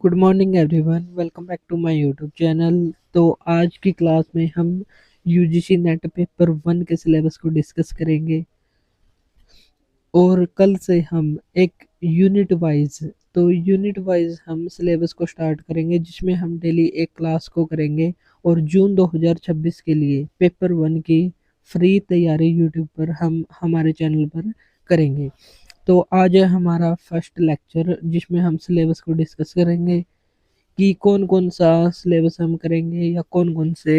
Good morning everyone, welcome back to my YouTube channel. तो आज की क्लास में हम यूजीसी नेट पेपर 1 के सिलेबस को डिस्कस करेंगे और कल से हम एक यूनिट वाइज हम सिलेबस को स्टार्ट करेंगे, जिसमें हम डेली एक क्लास को करेंगे और जून 2026 के लिए पेपर 1 की फ्री तैयारी यूट्यूब पर हम हमारे चैनल पर करेंगे। तो आज है हमारा फर्स्ट लेक्चर, जिसमें हम सिलेबस को डिस्कस करेंगे कि कौन कौन सा सिलेबस हम करेंगे या कौन कौन से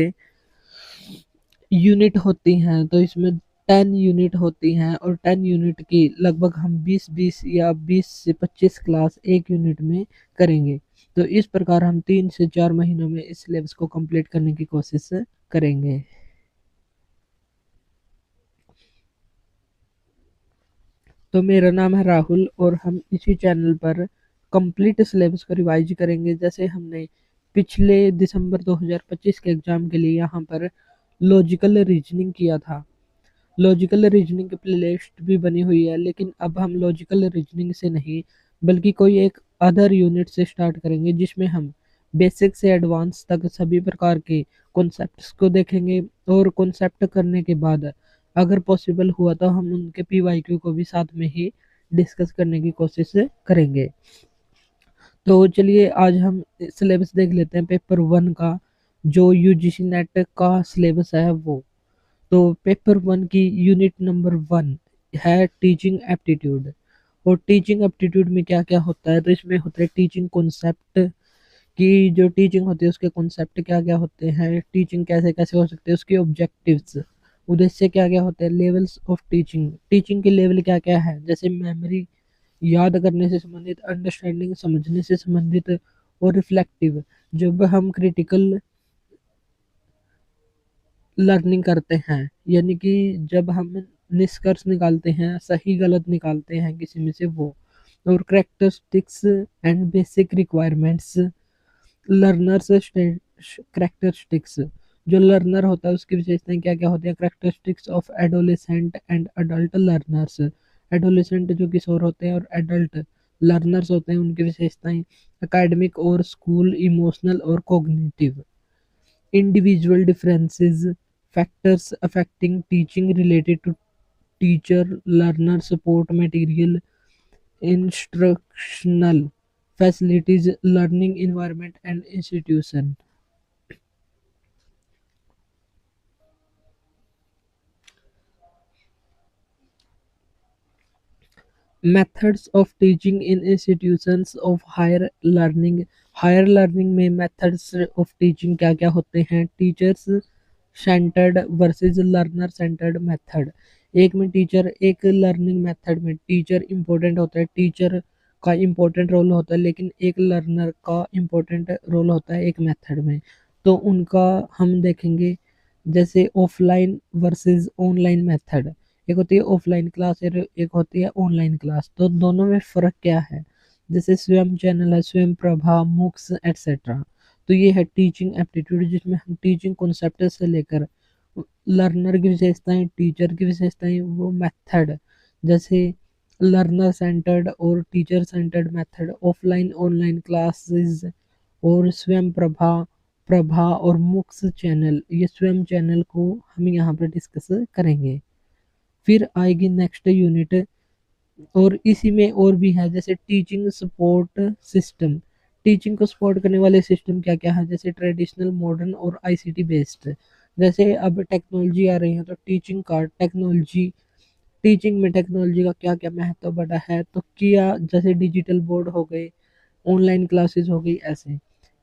यूनिट होती हैं। तो इसमें 10 यूनिट होती हैं और 10 यूनिट की लगभग हम 20 या 20 से 25 क्लास एक यूनिट में करेंगे। तो इस प्रकार हम 3 से 4 महीनों में इस सिलेबस को कंप्लीट करने की कोशिश करेंगे। तो मेरा नाम है राहुल और हम इसी चैनल पर कंप्लीट सिलेबस को रिवाइज करेंगे, जैसे हमने पिछले दिसंबर 2025 के एग्जाम के लिए यहाँ पर लॉजिकल रीजनिंग किया था। लॉजिकल रीजनिंग की प्लेलिस्ट भी बनी हुई है, लेकिन अब हम लॉजिकल रीजनिंग से नहीं बल्कि कोई एक अदर यूनिट से स्टार्ट करेंगे, जिसमें हम बेसिक से एडवांस तक सभी प्रकार के कॉन्सेप्ट्स को देखेंगे और कॉन्सेप्ट करने के बाद अगर पॉसिबल हुआ तो हम उनके पीवाईक्यू को भी साथ में ही डिस्कस करने की कोशिश करेंगे। तो चलिए आज हम सिलेबस देख लेते हैं पेपर 1 का, जो यूजीसी नेट का सिलेबस है वो। तो पेपर 1 की यूनिट नंबर 1 है टीचिंग एप्टीट्यूड। और टीचिंग एप्टीट्यूड में क्या क्या होता है, तो इसमें होता है टीचिंग कॉन्सेप्ट की, जो टीचिंग होती है उसके कॉन्सेप्ट क्या क्या होते हैं, टीचिंग कैसे कैसे हो सकते हैं, उसके ऑब्जेक्टिव्स उद्देश्य क्या क्या होते हैं, लेवल्स ऑफ टीचिंग, टीचिंग के लेवल क्या क्या है, जैसे मेमोरी याद करने से संबंधित, अंडरस्टैंडिंग समझने से संबंधित, और रिफ्लेक्टिव जब हम क्रिटिकल लर्निंग करते हैं, यानी कि जब हम निष्कर्ष निकालते हैं, सही गलत निकालते हैं किसी में से वो। और characteristics and basic requirements, learners characteristics, जो लर्नर होता है उसकी विशेषताएं क्या क्या होती है, characteristics of adolescent and adult learners, adolescent जो किशोर होते हैं और एडल्ट लर्नर्स होते हैं उनकी विशेषताएं, एकेडमिक और स्कूल, इमोशनल और cognitive, individual differences, factors affecting teaching related to teacher learner support material, instructional facilities, learning environment and institution. Methods of teaching in institutions of higher learning. Higher learning में methods of teaching क्या क्या होते हैं, teachers centred versus learner centred method. एक में teacher, एक learning method में teacher important होता है, टीचर का इम्पोर्टेंट रोल होता है, लेकिन एक लर्नर का इम्पोर्टेंट रोल होता है एक मेथड में। तो उनका हम देखेंगे, जैसे ऑफलाइन वर्सेस ऑनलाइन मेथड। एक होती है ऑफलाइन क्लास और एक होती है ऑनलाइन क्लास, तो दोनों में फ़र्क क्या है, जैसे स्वयं चैनल है, स्वयं प्रभा, मूक्स एटसेट्रा। तो ये है टीचिंग एप्टीट्यूड, जिसमें हम टीचिंग कॉन्सेप्ट से लेकर लर्नर की विशेषताएं, टीचर की विशेषताएं, वो मेथड, जैसे लर्नर सेंटर्ड और teacher centred method, offline online classes, और स्वयं प्रभा प्रभा और मुक्स चैनल, ये स्वयं चैनल को हम यहाँ पर डिस्कस करेंगे। फिर आएगी नेक्स्ट यूनिट, और इसी में और भी है, जैसे टीचिंग सपोर्ट सिस्टम। टीचिंग को सपोर्ट करने वाले सिस्टम क्या क्या है, जैसे ट्रेडिशनल, मॉडर्न और आईसीटी बेस्ड। जैसे अब टेक्नोलॉजी आ रही है तो टीचिंग का टेक्नोलॉजी, टीचिंग में टेक्नोलॉजी का क्या क्या महत्व बड़ा है, तो किया, जैसे डिजिटल बोर्ड हो गए, ऑनलाइन क्लासेस हो गई, ऐसे।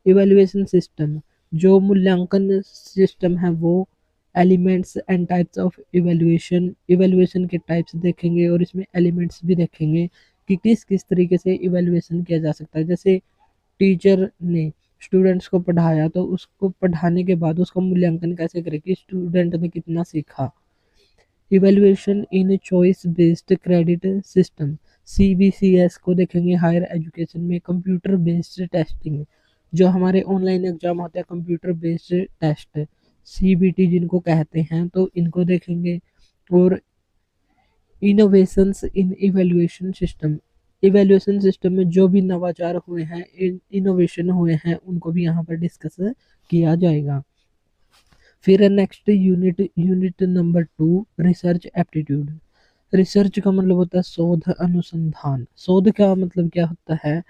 इवेल्युएशन सिस्टम, जो मूल्यांकन सिस्टम है वो। Elements and types of evaluation, evaluation के टाइप्स देखेंगे और इसमें एलिमेंट्स भी देखेंगे कि किस किस तरीके से इवेल्युएशन किया जा सकता है। जैसे टीचर ने स्टूडेंट्स को पढ़ाया तो उसको पढ़ाने के बाद उसका मूल्यांकन कैसे करें कि स्टूडेंट ने कितना सीखा। इवेल्युएशन इन choice based credit system, CBCS को देखेंगे हायर एजुकेशन में। कंप्यूटर बेस्ड टेस्टिंग, जो हमारे ऑनलाइन एग्जाम होते हैं कंप्यूटर बेस्ड टेस्ट, सीबीटी जिनको कहते हैं, तो इनको देखेंगे। और इनोवेशंस इन इवेल्युएशन सिस्टम, इवैल्यूएशन सिस्टम में जो भी नवाचार हुए हैं, इनोवेशन हुए हैं, उनको भी यहाँ पर डिस्कस किया जाएगा। फिर है next unit, unit number 2, research aptitude. Research का मतलब होता है शोध, अनुसंधान। शोध का मतलब क्या होता है,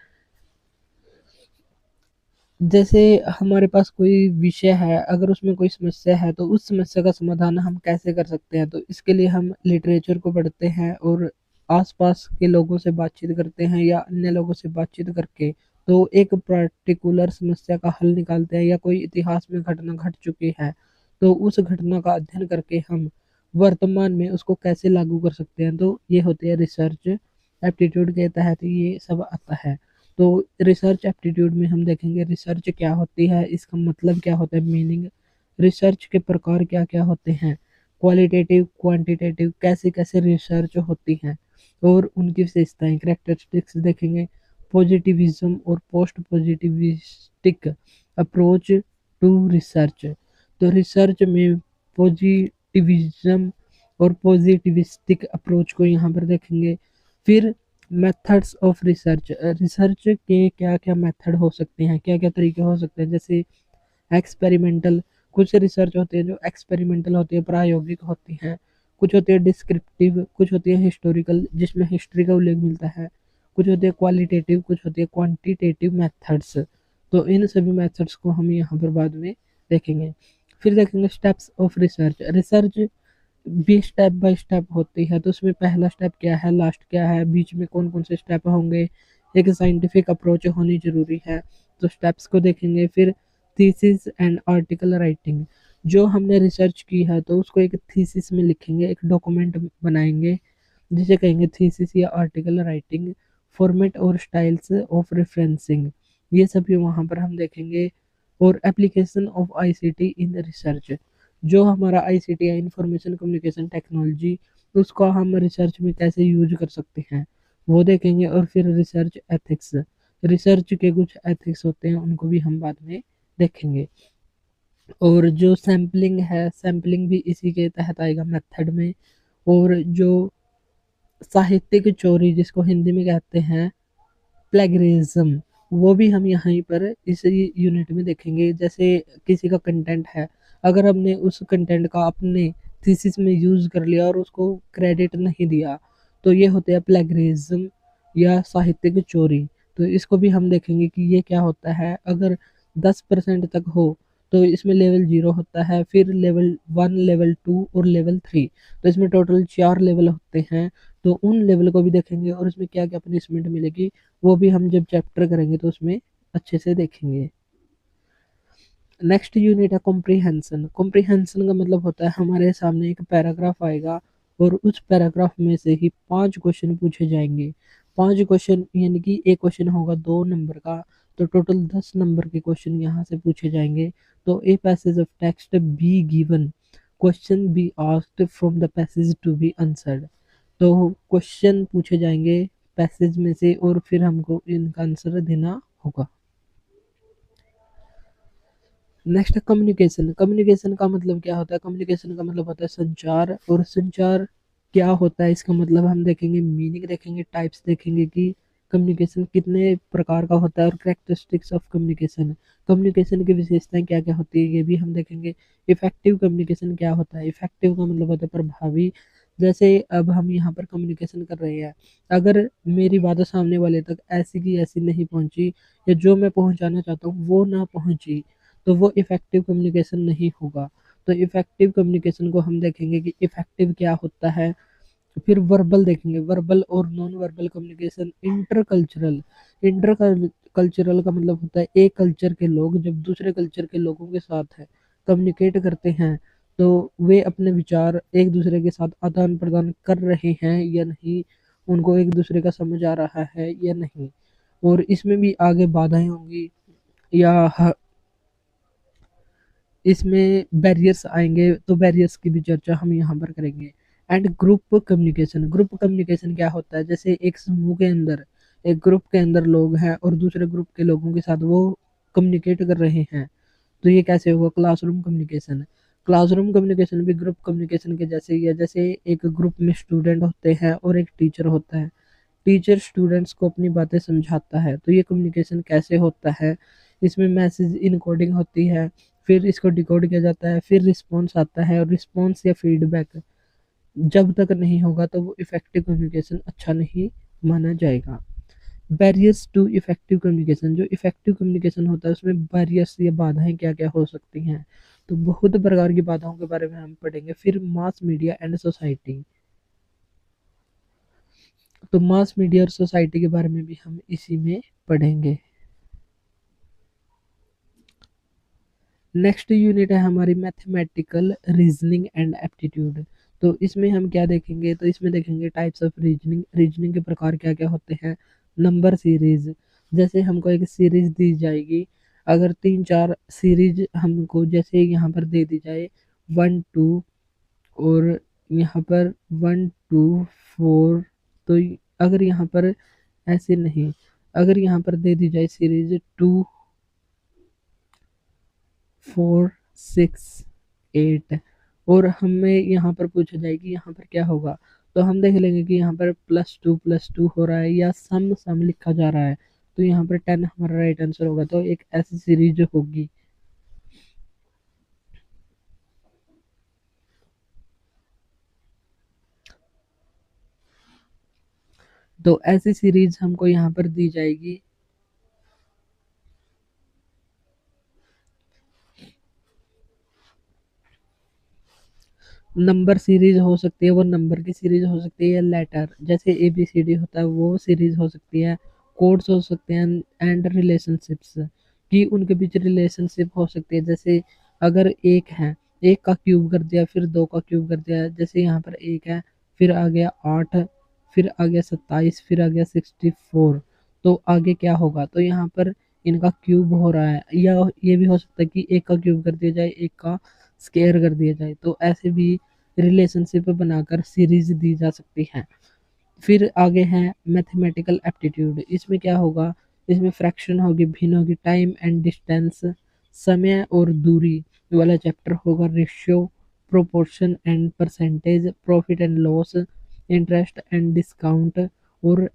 जैसे हमारे पास कोई विषय है, अगर उसमें कोई समस्या है तो उस समस्या का समाधान हम कैसे कर सकते हैं, तो इसके लिए हम लिटरेचर को पढ़ते हैं और आसपास के लोगों से बातचीत करते हैं या अन्य लोगों से बातचीत करके तो एक पर्टिकुलर समस्या का हल निकालते हैं, या कोई इतिहास में घटना घट चुकी है तो उस घटना का अध्ययन करके हम वर्तमान में उसको कैसे लागू कर सकते हैं, तो ये होती है रिसर्च एप्टीट्यूड के तहत ये सब आता है। तो रिसर्च एप्टीट्यूड में हम देखेंगे रिसर्च क्या होती है, इसका मतलब क्या होता है, मीनिंग, रिसर्च के प्रकार क्या क्या होते हैं, क्वालिटेटिव क्वांटिटेटिव कैसे कैसे रिसर्च होती हैं और उनकी विशेषताएं, करेक्टरिस्टिक्स देखेंगे, पॉजिटिविज्म और post positivistic approach to research. तो रिसर्च में पॉजिटिविज्म और पॉजिटिविस्टिक अप्रोच को यहाँ पर देखेंगे। फिर मेथड्स ऑफ रिसर्च, रिसर्च के क्या क्या मेथड हो सकते हैं, क्या क्या तरीके हो सकते हैं, जैसे एक्सपेरिमेंटल, कुछ रिसर्च होती है जो एक्सपेरिमेंटल होती है, प्रायोगिक होती हैं, कुछ होती है डिस्क्रिप्टिव, कुछ होती है हिस्टोरिकल जिसमें हिस्ट्री का उल्लेख मिलता है, कुछ होती है क्वालिटेटिव, कुछ होती है क्वांटिटेटिव मेथड्स। तो इन सभी मेथड्स को हम यहाँ पर बाद में देखेंगे। फिर देखेंगे स्टेप्स ऑफ रिसर्च। रिसर्च भी स्टेप बाय स्टेप होती है, तो उसमें पहला स्टेप क्या है, लास्ट क्या है, बीच में कौन कौन से स्टेप होंगे, एक साइंटिफिक अप्रोच होनी जरूरी है, तो स्टेप्स को देखेंगे। फिर थीसिस एंड आर्टिकल राइटिंग, जो हमने रिसर्च की है तो उसको एक थीसिस में लिखेंगे, एक डॉक्यूमेंट बनाएंगे जिसे कहेंगे थीसिस या आर्टिकल राइटिंग। फॉर्मेट और स्टाइल्स ऑफ रेफरेंसिंग, ये सभी वहाँ पर हम देखेंगे। और application of ICT in research, जो हमारा आईसीटी है, इंफॉर्मेशन कम्युनिकेशन टेक्नोलॉजी, उसको हम रिसर्च में कैसे यूज कर सकते हैं वो देखेंगे। और फिर रिसर्च एथिक्स, रिसर्च के कुछ एथिक्स होते हैं उनको भी हम बाद में देखेंगे। और जो सैम्पलिंग है, सैम्पलिंग भी इसी के तहत आएगा मेथड में। और जो साहित्यिक चोरी जिसको हिंदी में कहते हैं प्लेगरिज्म, वो भी हम यहाँ पर इस यूनिट में देखेंगे। जैसे किसी का कंटेंट है, अगर हमने उस कंटेंट का अपने थीसिस में यूज कर लिया और उसको क्रेडिट नहीं दिया तो ये होते हैं प्लेगरिज्म या साहित्यिक चोरी। तो इसको भी हम देखेंगे कि ये क्या होता है। अगर 10% तक हो तो इसमें लेवल 0 होता है, फिर लेवल 1, लेवल 2 और लेवल 3। तो इसमें टोटल 4 लेवल होते हैं, तो उन लेवल को भी देखेंगे और इसमें क्या क्या पनिशमेंट मिलेगी वो भी हम जब चैप्टर करेंगे तो उसमें अच्छे से देखेंगे। नेक्स्ट यूनिट है कॉम्प्रीहेंशन। कॉम्प्रीहेंशन का मतलब होता है हमारे सामने एक पैराग्राफ आएगा और उस पैराग्राफ में से ही 5 क्वेश्चन पूछे जाएंगे। 5 क्वेश्चन यानी कि एक क्वेश्चन होगा 2 नंबर का, तो टोटल 10 नंबर के क्वेश्चन यहाँ से पूछे जाएंगे। तो a passage of text be given, question be asked from the passage to be answered. तो क्वेश्चन पूछे जाएंगे पैसेज में से और फिर हमको इनका आंसर देना होगा। Next communication. कम्युनिकेशन का मतलब क्या होता है, कम्युनिकेशन का मतलब होता है संचार। और संचार क्या होता है इसका मतलब हम देखेंगे, मीनिंग देखेंगे, टाइप्स देखेंगे कि कम्युनिकेशन कितने प्रकार का होता है और कैरेक्टरिस्टिक्स ऑफ कम्युनिकेशन, कम्युनिकेशन की विशेषताएं क्या क्या होती है ये भी हम देखेंगे। इफेक्टिव कम्युनिकेशन क्या होता है, इफेक्टिव का मतलब होता है प्रभावी। जैसे अब हम यहाँ पर कम्युनिकेशन कर रहे हैं, अगर मेरी बात सामने वाले तक ऐसी की ऐसी नहीं पहुंची या जो मैं पहुंचाना चाहता हूँ वो ना पहुंची तो वो इफेक्टिव कम्युनिकेशन नहीं होगा। तो इफेक्टिव कम्युनिकेशन को हम देखेंगे कि इफेक्टिव क्या होता है। फिर वर्बल देखेंगे, वर्बल और non verbal communication. Intercultural, inter cultural का मतलब होता है एक कल्चर के लोग जब दूसरे कल्चर के लोगों के साथ है कम्युनिकेट करते हैं तो वे अपने विचार एक दूसरे के साथ आदान प्रदान कर रहे हैं या नहीं, उनको एक दूसरे का समझ आ रहा है या नहीं। और इसमें भी आगे बाधाएं होंगी या इसमें बैरियर्स आएंगे, तो बैरियर्स की भी चर्चा हम यहाँ पर करेंगे। And group communication, group communication क्या होता है, जैसे एक समूह के अंदर, एक ग्रुप के अंदर लोग हैं और दूसरे ग्रुप के लोगों के साथ वो कम्युनिकेट कर रहे हैं, तो ये कैसे होगा, क्लासरूम कम्युनिकेशन। क्लासरूम कम्युनिकेशन भी ग्रुप कम्युनिकेशन के जैसे ही है। जैसे एक ग्रुप में स्टूडेंट होते हैं और एक टीचर होता है, टीचर स्टूडेंट्स को अपनी बातें समझाता है। तो ये कम्युनिकेशन कैसे होता है, इसमें मैसेज इनकोडिंग होती है, फिर इसको डिकोड किया जाता है, फिर रिस्पॉन्स आता है, और रिस्पॉन्स या फीडबैक जब तक नहीं होगा तो वो इफेक्टिव कम्युनिकेशन अच्छा नहीं माना जाएगा। बैरियर्स टू इफेक्टिव कम्युनिकेशन, जो इफेक्टिव कम्युनिकेशन होता है उसमें बैरियर्स या बाधाएं क्या क्या हो सकती हैं। तो बहुत प्रकार की बाधाओं के बारे में हम पढ़ेंगे। फिर मास मीडिया एंड सोसाइटी, तो मास मीडिया और सोसाइटी के बारे में भी हम इसी में पढ़ेंगे। नेक्स्ट यूनिट है हमारी मैथमेटिकल रीजनिंग एंड एप्टीट्यूड। तो इसमें हम क्या देखेंगे, तो इसमें देखेंगे टाइप्स ऑफ रीजनिंग, रीजनिंग के प्रकार क्या क्या होते हैं। नंबर सीरीज, जैसे हमको एक सीरीज दी जाएगी, अगर 3-4 सीरीज हमको जैसे यहाँ पर दे दी जाए 1 2, और यहाँ पर 1 2 4, तो अगर यहाँ पर ऐसे नहीं, अगर यहाँ पर दे दी जाए सीरीज 2 4 6 8, और हमें यहाँ पर पूछा जाए कि यहाँ पर क्या होगा, तो हम देख लेंगे कि यहाँ पर +2 +2 हो रहा है या सम सम लिखा जा रहा है, तो यहाँ पर 10 हमारा राइट आंसर होगा। तो एक ऐसी सीरीज होगी। तो ऐसी सीरीज हमको यहाँ पर दी जाएगी। नंबर सीरीज हो सकती है, वो नंबर की सीरीज हो सकती है, या लेटर जैसे ABCD होता है वो सीरीज हो सकती है। कोड्स हो सकते हैं, एंड रिलेशनशिप्स कि उनके बीच रिलेशनशिप हो सकती है। जैसे अगर एक है, एक का क्यूब कर दिया, फिर दो का क्यूब कर दिया, जैसे यहाँ पर एक है, फिर आ गया 8, फिर आ गया 27, फिर आ गया 64, तो आगे क्या होगा, तो यहाँ पर इनका क्यूब हो रहा है। या ये भी हो सकता है कि एक का क्यूब कर दिया जाए, एक का स्केयर कर दिया जाए, तो ऐसे भी रिलेशनशिप बनाकर सीरीज दी जा सकती है। फिर आगे है मैथमेटिकल एप्टीट्यूड, इसमें क्या होगा, इसमें फ्रैक्शन होगी, भिन्न होगी, टाइम एंड डिस्टेंस, समय और दूरी वाला चैप्टर होगा। Ratio, proportion and percentage, profit and loss, interest and discount, और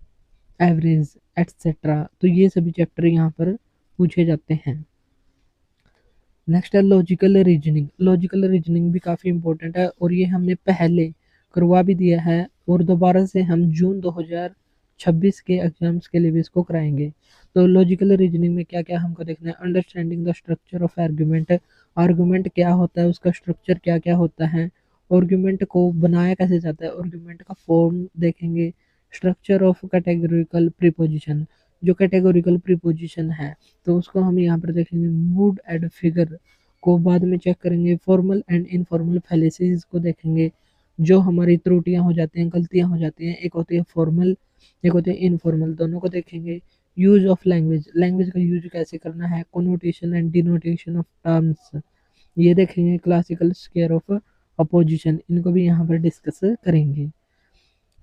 एवरेज एटसेट्रा, तो ये सभी चैप्टर यहाँ पर पूछे जाते हैं। नेक्स्ट है लॉजिकल रीजनिंग। लॉजिकल रीजनिंग भी काफ़ी इंपॉर्टेंट है, और ये हमने पहले करवा भी दिया है, और दोबारा से हम जून 2026 के एग्जाम्स के लिए भी इसको कराएंगे। तो लॉजिकल रीजनिंग में क्या क्या हमको देखना है, understanding the structure of argument, argument क्या होता है, उसका स्ट्रक्चर क्या क्या होता है, आर्गुमेंट को बनाया कैसे जाता है, आर्गुमेंट का फॉर्म देखेंगे, स्ट्रक्चर ऑफ कैटेगोरिकल प्रीपोजिशन, जो कैटेगोरिकल प्रीपोजिशन है तो उसको हम यहाँ पर देखेंगे। मूड एंड फिगर को बाद में चेक करेंगे। फॉर्मल एंड इनफॉर्मल फैलेसीज को देखेंगे, जो हमारी त्रुटियां हो जाती हैं, गलतियां हो जाती हैं, एक होती है फॉर्मल, एक होती है इनफॉर्मल, दोनों को देखेंगे। यूज ऑफ लैंग्वेज, लैंग्वेज का यूज कैसे करना है, connotation and denotation of terms, ये देखेंगे। क्लासिकल स्केयर ऑफ अपोजिशन, इनको भी यहाँ पर डिस्कस करेंगे।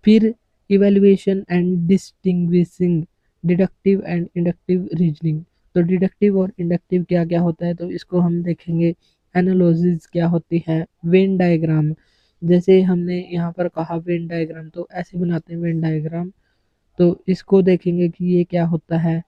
फिर evaluation and distinguishing deductive and inductive reasoning, तो डिडक्टिव और इंडक्टिव क्या क्या होता है तो इसको हम देखेंगे। एनालॉजीज क्या होती है, वेन डायग्राम, जैसे हमने यहाँ पर कहा वेन डायग्राम, तो ऐसे बनाते हैं वेन डायग्राम, तो इसको देखेंगे कि ये क्या होता है।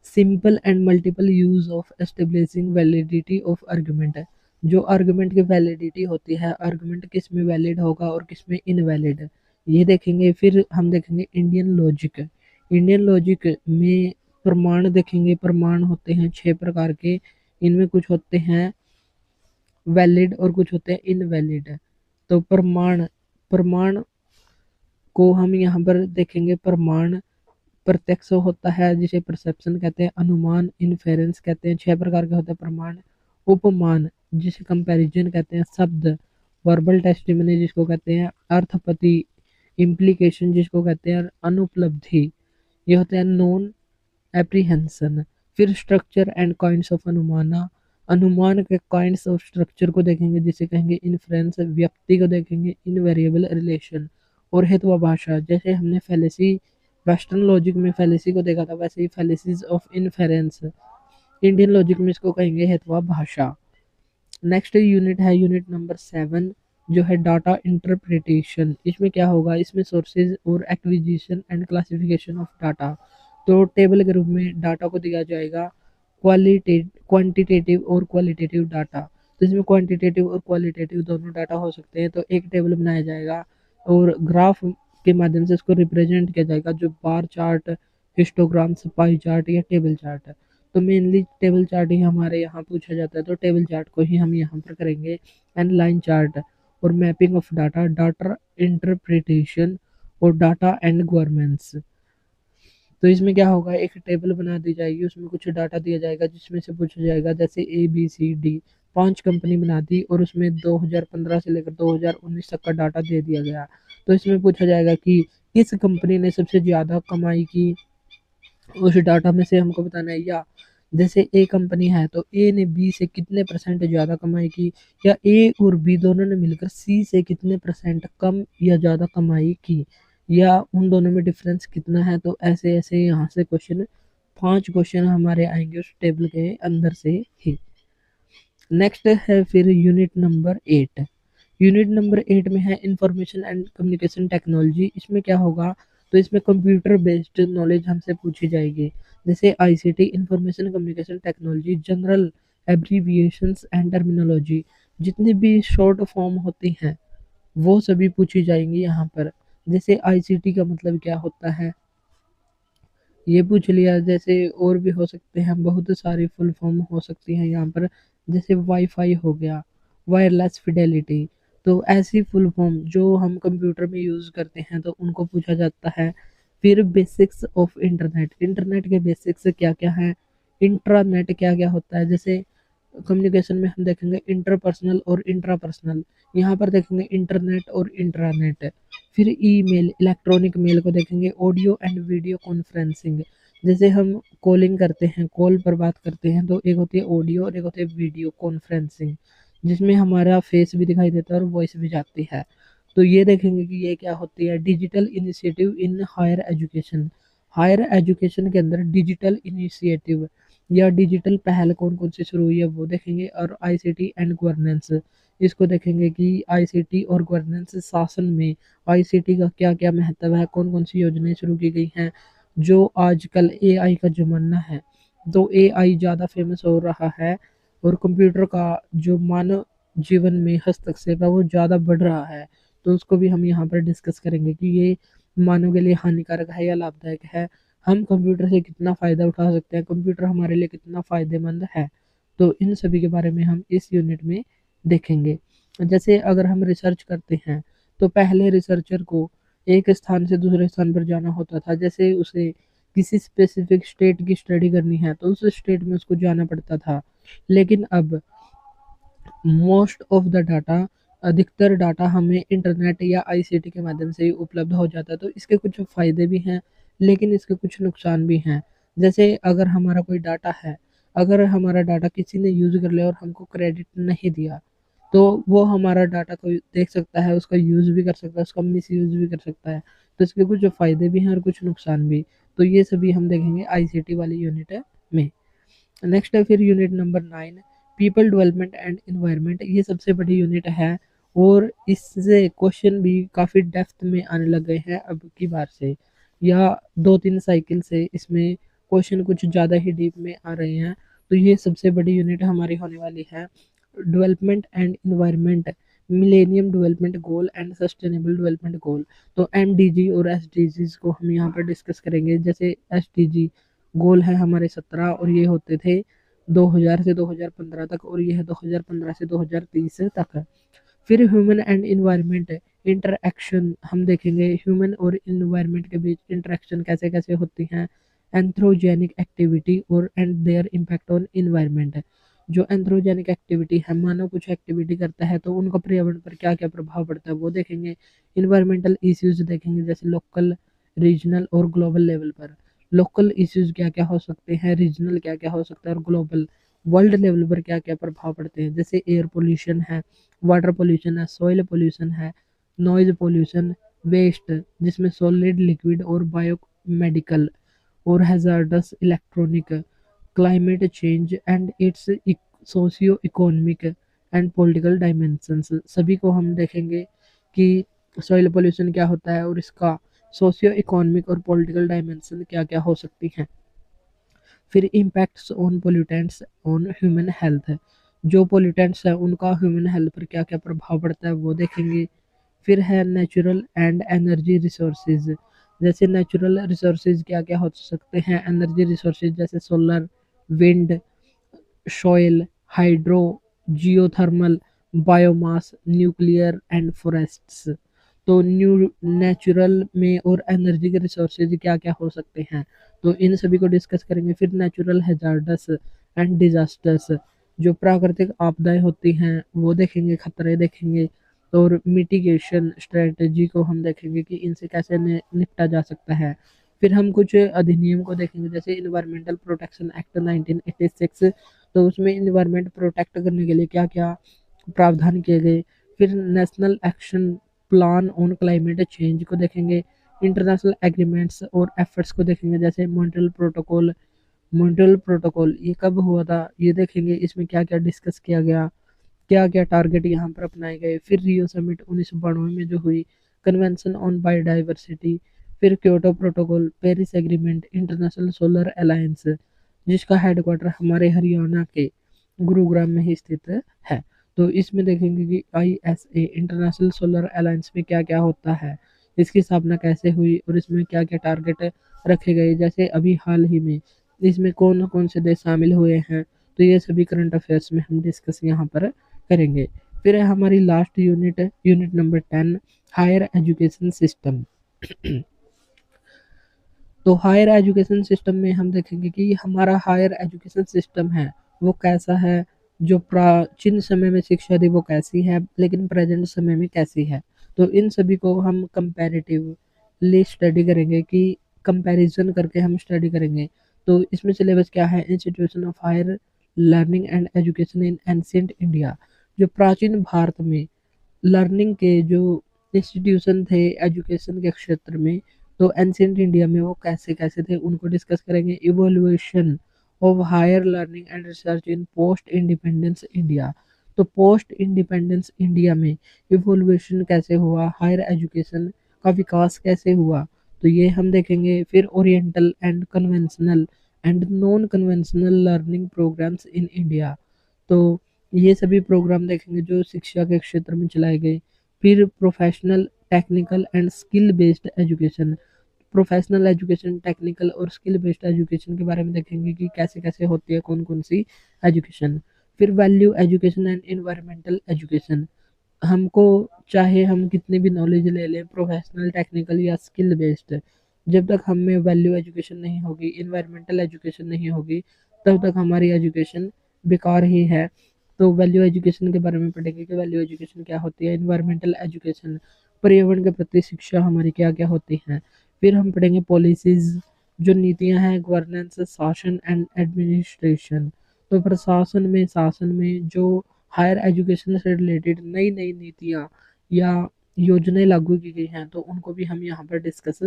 Simple and multiple use of establishing validity of argument है, जो आर्गुमेंट की वैलिडिटी होती है, आर्गुमेंट किस में वैलिड होगा और किस में इनवैलिड है, ये देखेंगे। फिर हम देखेंगे इंडियन लॉजिक, इंडियन लॉजिक में प्रमाण देखेंगे। प्रमाण होते हैं 6 प्रकार के, इनमें कुछ होते हैं वैलिड और कुछ होते हैं इनवैलिड। तो प्रमाण, प्रमाण को हम यहाँ पर देखेंगे। प्रमाण प्रत्यक्ष होता है जिसे परसेप्शन कहते हैं, अनुमान इन्फेरेंस कहते हैं, 6 प्रकार के होते हैं प्रमाण। उपमान जिसे कंपैरिजन कहते हैं, शब्द वर्बल टेस्टिमनी जिसको कहते हैं, अर्थपति इम्प्लीकेशन जिसको कहते हैं, अनुपलब्धि ये होते हैं नॉन एप्रीहेंशन। फिर स्ट्रक्चर एंड काइंड्स ऑफ अनुमाना, अनुमान के काइंड्स ऑफ स्ट्रक्चर को देखेंगे जिसे कहेंगे इन्फ्रेंस, व्यक्ति को देखेंगे इनवेरिएबल रिलेशन, और हेतुभाषा, जैसे हमने फैलेसी वेस्टर्न लॉजिक में फैलेसी को देखा था, वैसे ही fallacies of inference Indian logic में इसको कहेंगे हेतुभाषा। नेक्स्ट यूनिट है यूनिट नंबर 7, जो है डाटा इंटरप्रिटेशन। इसमें क्या होगा, इसमें सोर्सेज और acquisition and classification of data. तो टेबल के रूप में डाटा को दिया जाएगा, क्वांटिटेटिव और क्वालिटेटिव डाटा। तो इसमें क्वांटिटेटिव और क्वालिटेटिव दोनों डाटा हो सकते हैं। तो एक टेबल बनाया जाएगा और ग्राफ के माध्यम से इसको रिप्रेजेंट किया जाएगा, जो bar chart, histograms, pie chart या टेबल चार्ट है। तो मेनली टेबल चार्ट ही हमारे यहाँ पूछा जाता है, तो टेबल चार्ट को ही हम यहाँ पर करेंगे। एंड लाइन चार्ट और mapping of data, data interpretation और डाटा एंड गवर्नेंस। तो इसमें क्या होगा, एक टेबल बना दी जाएगी, उसमें कुछ डाटा दिया जाएगा जिसमें से पूछा जाएगा, जैसे ABCD 5 कंपनी बना दी और उसमें 2015 से लेकर 2019 तक का डाटा दे दिया गया। तो इसमें पूछा जाएगा कि किस कंपनी ने सबसे ज़्यादा कमाई की, उस डाटा में से हमको बताना है। या जैसे ए कंपनी है तो ए ने बी से कितने परसेंट ज़्यादा कमाई की, या ए और बी दोनों ने मिलकर सी से कितने परसेंट कम या ज़्यादा कमाई की, या उन दोनों में डिफरेंस कितना है। तो ऐसे ऐसे यहाँ से क्वेश्चन, 5 क्वेश्चन हमारे आएंगे उस टेबल के अंदर से ही। नेक्स्ट है फिर यूनिट नंबर 8। यूनिट नंबर 8 में है इंफॉर्मेशन एंड कम्युनिकेशन टेक्नोलॉजी। इसमें क्या होगा, तो इसमें कंप्यूटर बेस्ड नॉलेज हमसे पूछी जाएगी, जैसे ICT information communication technology, general abbreviations and terminology, जितनी भी शॉर्ट फॉर्म होती हैं वो सभी पूछी जाएंगी यहाँ पर। जैसे ICT का मतलब क्या होता है ये पूछ लिया, जैसे और भी हो सकते हैं, बहुत सारी फुल फॉर्म हो सकती है यहाँ पर। जैसे वाईफाई हो गया, वायरलेस फिडेलिटी। तो ऐसी फुल फॉर्म जो हम कंप्यूटर में यूज़ करते हैं तो उनको पूछा जाता है। फिर बेसिक्स ऑफ इंटरनेट, इंटरनेट के बेसिक्स क्या क्या है, इंट्रानेट क्या क्या होता है। जैसे कम्युनिकेशन में हम देखेंगे इंटरपर्सनल और इंट्रापर्सनल, यहाँ पर देखेंगे इंटरनेट और इंट्रानेट। फिर ईमेल, इलेक्ट्रॉनिक मेल को देखेंगे, ऑडियो एंड वीडियो कॉन्फ्रेंसिंग, जैसे हम कॉलिंग करते हैं, कॉल पर बात करते हैं, तो एक होती है ऑडियो और एक होती है वीडियो कॉन्फ्रेंसिंग, जिसमें हमारा फेस भी दिखाई देता है और वॉइस भी जाती है। तो ये देखेंगे कि ये क्या होती है। Digital initiative in higher education, higher education के अंदर डिजिटल इनिशिएटिव या डिजिटल पहल कौन कौन सी शुरू हुई है वो देखेंगे। और ICT एंड गवर्नेंस, इसको देखेंगे कि ICT और गवर्नेंस शासन में ICT का क्या क्या महत्व है, कौन कौन सी योजनाएं शुरू की गई हैं। जो आजकल AI का ज़माना है, तो AI ज़्यादा फेमस हो रहा है और कंप्यूटर का जो मानव जीवन में हस्तक्षेप है वो ज़्यादा बढ़ रहा है। तो उसको भी हम यहाँ पर डिस्कस करेंगे कि ये मानव के लिए हानिकारक है या लाभदायक है, हम कंप्यूटर से कितना फ़ायदा उठा सकते हैं, कंप्यूटर हमारे लिए कितना फ़ायदेमंद है। तो इन सभी के बारे में हम इस यूनिट में देखेंगे। जैसे अगर हम रिसर्च करते हैं तो पहले रिसर्चर को एक स्थान से दूसरे स्थान पर जाना होता था। जैसे उसे किसी स्पेसिफिक स्टेट की स्टडी करनी है तो उस स्टेट में उसको जाना पड़ता था। लेकिन अब मोस्ट ऑफ द डाटा, अधिकतर डाटा हमें इंटरनेट या ICT के माध्यम से ही उपलब्ध हो जाता है। तो इसके कुछ फ़ायदे भी हैं लेकिन इसके कुछ नुकसान भी हैं। जैसे अगर हमारा कोई डाटा है, अगर हमारा डाटा किसी ने यूज़ कर लिया और हमको क्रेडिट नहीं दिया तो वो हमारा डाटा को देख सकता है, उसका यूज़ भी कर सकता है, उसका मिसयूज़ भी कर सकता है। तो इसके कुछ फ़ायदे भी हैं और कुछ नुकसान भी। तो ये सभी हम देखेंगे ICT वाली यूनिट में। नेक्स्ट है फिर unit number 9, people development and environment. ये सबसे बड़ी यूनिट है और इससे क्वेश्चन भी काफ़ी डेप्थ में आने लग गए हैं अब की बार से, या 2-3 साइकिल से इसमें क्वेश्चन कुछ ज़्यादा ही डीप में आ रहे हैं। तो ये सबसे बड़ी यूनिट हमारी होने वाली है, development and environment, millennium development goal and sustainable development goal. तो MDG और SDGs को हम यहाँ पर डिस्कस करेंगे। जैसे SDG गोल है हमारे 17 और ये होते थे 2000 से 2015 तक, और ये है 2015 से 2030 तक। फिर ह्यूमन एंड इन्वायरमेंट इंटरएक्शन हम देखेंगे, ह्यूमन और इन्वायरमेंट के बीच इंटरेक्शन कैसे कैसे होती हैं। एंथ्रोजेनिक एक्टिविटी और and there impact on environment, जो एंथ्रोजेनिक एक्टिविटी है, मानव कुछ एक्टिविटी करता है तो उनका पर्यावरण पर क्या क्या प्रभाव पड़ता है वो देखेंगे। इन्वायरमेंटल इश्यूज देखेंगे, जैसे लोकल, रीजनल और ग्लोबल लेवल पर। लोकल इश्यूज क्या क्या हो सकते हैं, रीजनल क्या क्या हो सकता है, और ग्लोबल वर्ल्ड लेवल पर क्या क्या प्रभाव पड़ते हैं। जैसे एयर पोल्यूशन है, वाटर पोल्यूशन है, सॉइल पोल्यूशन है, नॉइज पोल्यूशन, वेस्ट जिसमें सॉलिड, लिक्विड और बायो मेडिकल, और hazards electronic, climate change and it's socio economic and political dimensions. सभी को हम देखेंगे कि सॉइल पोल्यूशन क्या होता है और इसका सोशियो इकोनॉमिक और पॉलिटिकल डायमेंशन क्या क्या हो सकती हैं। फिर impacts on pollutants on human health, जो पोल्यूटेंट्स है उनका ह्यूमन हेल्थ पर क्या क्या प्रभाव पड़ता है वो देखेंगे। फिर है नेचुरल एंड एनर्जी रिसोर्सेज, जैसे नेचुरल रिसोर्सेज क्या क्या हो सकते हैं, एनर्जी रिसोर्सेज जैसे solar, wind, soil, hydro, geothermal, biomass, nuclear and forests. तो न्यू नेचुरल में और एनर्जी के रिसोर्सेज क्या क्या हो सकते हैं, तो इन सभी को डिस्कस करेंगे। फिर नेचुरल हैजार्डस एंड डिजास्टर्स, जो प्राकृतिक आपदाएं होती हैं वो देखेंगे, खतरे देखेंगे। और मिटिगेशन स्ट्रेटजी को हम देखेंगे कि इनसे कैसे निपटा जा सकता है। फिर हम कुछ अधिनियम को देखेंगे, जैसे इन्वायरमेंटल प्रोटेक्शन एक्ट 1986, तो उसमें इन्वायरमेंट प्रोटेक्ट करने के लिए क्या क्या प्रावधान किए गए। फिर national action plan on climate change को देखेंगे। इंटरनेशनल एग्रीमेंट्स और एफर्ट्स को देखेंगे, जैसे मॉन्ट्रियल प्रोटोकॉल। मॉन्ट्रियल प्रोटोकॉल ये कब हुआ था ये देखेंगे, इसमें क्या क्या डिस्कस किया गया, क्या क्या टारगेट यहाँ पर अपनाए गए। फिर रियो समिट 1992 में जो हुई, कन्वेंशन ऑन बायोडाइवर्सिटी। फिर Kyoto protocol, Paris agreement, international solar alliance, जिसका हेडक्वार्टर हमारे हरियाणा के गुरुग्राम में ही स्थित है। तो इसमें देखेंगे कि ISA इंटरनेशनल सोलर अलायंस में क्या क्या होता है, इसकी स्थापना कैसे हुई और इसमें क्या क्या टारगेट रखे गए, जैसे अभी हाल ही में इसमें कौन कौन से देश शामिल हुए हैं। तो ये सभी करंट अफेयर्स में हम डिस्कस यहाँ पर करेंगे। फिर है हमारी last unit, unit number 10, higher education system. तो हायर एजुकेशन सिस्टम में हम देखेंगे कि हमारा हायर एजुकेशन सिस्टम है वो कैसा है, जो प्राचीन समय में शिक्षा थी वो कैसी है, लेकिन प्रेजेंट समय में कैसी है। तो इन सभी को हम कंपैरेटिवली स्टडी करेंगे, कि कंपैरिजन करके हम स्टडी करेंगे। तो इसमें सिलेबस क्या है, institution of higher learning and education in ancient India, जो प्राचीन भारत में लर्निंग के जो इंस्टीट्यूशन थे एजुकेशन के क्षेत्र में, तो एंशिएंट इंडिया में वो कैसे कैसे थे उनको डिस्कस करेंगे। Evolution of higher learning and research in post independence India, तो पोस्ट इंडिपेंडेंस इंडिया में इवोल्यूशन कैसे हुआ, हायर एजुकेशन का विकास कैसे हुआ, तो ये हम देखेंगे। फिर oriental and conventional and non conventional learning programmes in India, तो ये सभी प्रोग्राम देखेंगे जो शिक्षा के क्षेत्र में चलाए गए। फिर professional, technical and skill based education, professional education, technical और स्किल बेस्ड एजुकेशन के बारे में देखेंगे कि कैसे कैसे होती है, कौन कौन सी एजुकेशन। फिर value education and environmental education, हमको चाहे हम कितनी भी नॉलेज ले लें, प्रोफेशनल, टेक्निकल या स्किल बेस्ड, जब तक हम में वैल्यू एजुकेशन नहीं होगी, इन्वायरमेंटल एजुकेशन नहीं होगी, तब तक हमारी एजुकेशन बेकार ही है। तो वैल्यू एजुकेशन के बारे में पढ़ेंगे कि वैल्यू एजुकेशन क्या होती है। इन्वायरमेंटल एजुकेशन, पर्यावरण के प्रति शिक्षा हमारी क्या क्या होती है। फिर हम पढ़ेंगे पॉलिसीज, जो नीतियां हैं, गवर्नेंस, शासन एंड एडमिनिस्ट्रेशन, तो प्रशासन में, शासन में जो हायर एजुकेशन से रिलेटेड नई नई नीतियाँ या योजनाएं लागू की गई हैं, तो उनको भी हम यहाँ पर डिस्कस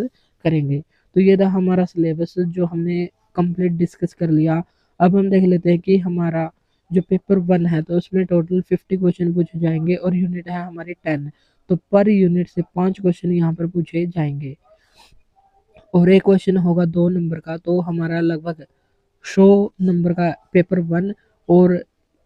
करेंगे। तो ये था हमारा सिलेबस जो हमने कंप्लीट डिस्कस कर लिया। अब हम देख लेते हैं कि हमारा जो पेपर 1 है, तो उसमें टोटल 50 क्वेश्चन पूछे जाएंगे और यूनिट है हमारी 10, तो पर यूनिट से 5 क्वेश्चन यहाँ पर पूछे जाएंगे और एक क्वेश्चन होगा 2 नंबर का। तो हमारा लगभग 100 नंबर का पेपर 1 और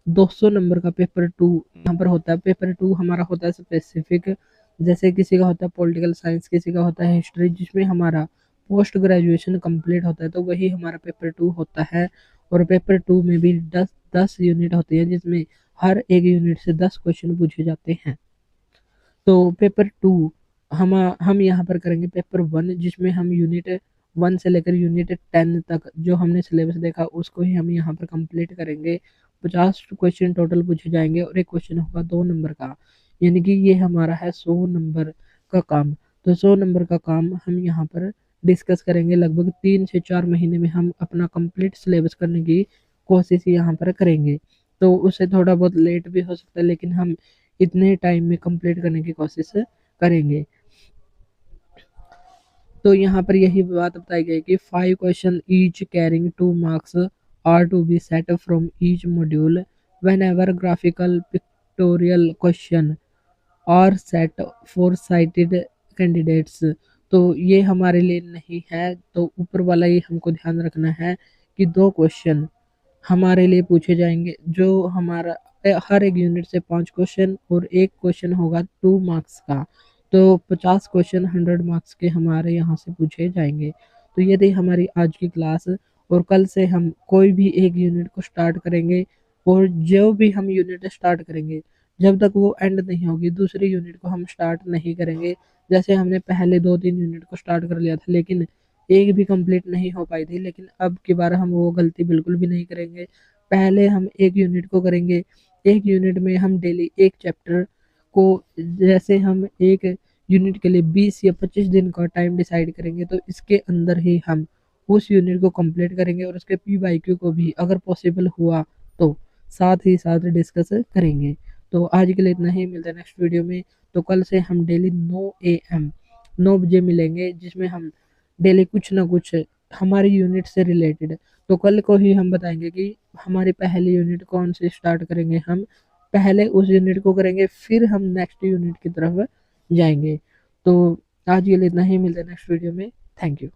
200 नंबर का पेपर 2 यहाँ पर होता है। पेपर 2 हमारा होता है स्पेसिफिक, जैसे किसी का होता है पॉलिटिकल साइंस, किसी का होता है हिस्ट्री, जिसमें हमारा पोस्ट ग्रेजुएशन कंप्लीट होता है, तो वही हमारा पेपर 2 होता है। और पेपर 2 में भी 10 यूनिट होती है, जिसमें हर एक यूनिट से 10 क्वेश्चन पूछे जाते हैं। तो पेपर 2 हम यहाँ पर करेंगे पेपर 1, जिसमें हम यूनिट 1 से लेकर यूनिट 10 तक जो हमने सिलेबस देखा उसको ही हम यहाँ पर कंप्लीट करेंगे। 50 क्वेश्चन टोटल पूछे जाएंगे और एक क्वेश्चन होगा 2 नंबर का, यानी कि ये हमारा है 100 नंबर का काम। तो 100 नंबर का काम हम यहाँ पर डिस्कस करेंगे। लगभग 3 से 4 महीने में हम अपना कंप्लीट सिलेबस करने की कोशिश यहाँ पर करेंगे। तो उससे थोड़ा बहुत लेट भी हो सकता है, लेकिन हम इतने टाइम में कंप्लीट करने की कोशिश करेंगे। तो यहाँ पर यही बात बताई गई कि 5 question each carrying 2 marks are to be set from each module whenever graphical factorial question और सेट फोर साइटेड कैंडिडेट्स। तो ये हमारे लिए नहीं है, तो ऊपर वाला ये हमको ध्यान रखना है कि दो क्वेश्चन हमारे लिए पूछे जाएंगे, जो हमारा हर एक यूनिट से 5 क्वेश्चन और एक क्वेश्चन होगा 2 मार्क्स का। तो 50 क्वेश्चन 100 मार्क्स के हमारे यहाँ से पूछे जाएंगे। तो ये थी हमारी आज की क्लास, और कल से हम कोई भी एक यूनिट को स्टार्ट करेंगे, और जो भी हम यूनिट स्टार्ट करेंगे जब तक वो एंड नहीं होगी दूसरी यूनिट को हम स्टार्ट नहीं करेंगे। जैसे हमने पहले 2-3 यूनिट को स्टार्ट कर लिया था, लेकिन एक भी कंप्लीट नहीं हो पाई थी, लेकिन अब की बार हम वो गलती बिल्कुल भी नहीं करेंगे। पहले हम एक यूनिट को करेंगे, एक यूनिट में हम डेली एक चैप्टर को, जैसे हम एक यूनिट के लिए 20 या 25 दिन का टाइम डिसाइड करेंगे, तो इसके अंदर ही हम उस यूनिट को कंप्लीट करेंगे, और उसके पी वाई क्यू को भी अगर पॉसिबल हुआ तो साथ ही साथ डिस्कस करेंगे। तो आज के लिए इतना ही, मिलते हैं नेक्स्ट वीडियो में। तो कल से हम डेली 9 AM 9 बजे मिलेंगे, जिसमें हम डेली कुछ ना कुछ हमारी यूनिट से रिलेटेड, तो कल को ही हम बताएंगे कि हमारी पहली यूनिट कौन सी स्टार्ट करेंगे। हम पहले उस यूनिट को करेंगे, फिर हम नेक्स्ट यूनिट की तरफ जाएंगे। तो आज के लिए इतना ही, मिलते हैं नेक्स्ट वीडियो में। Thank you.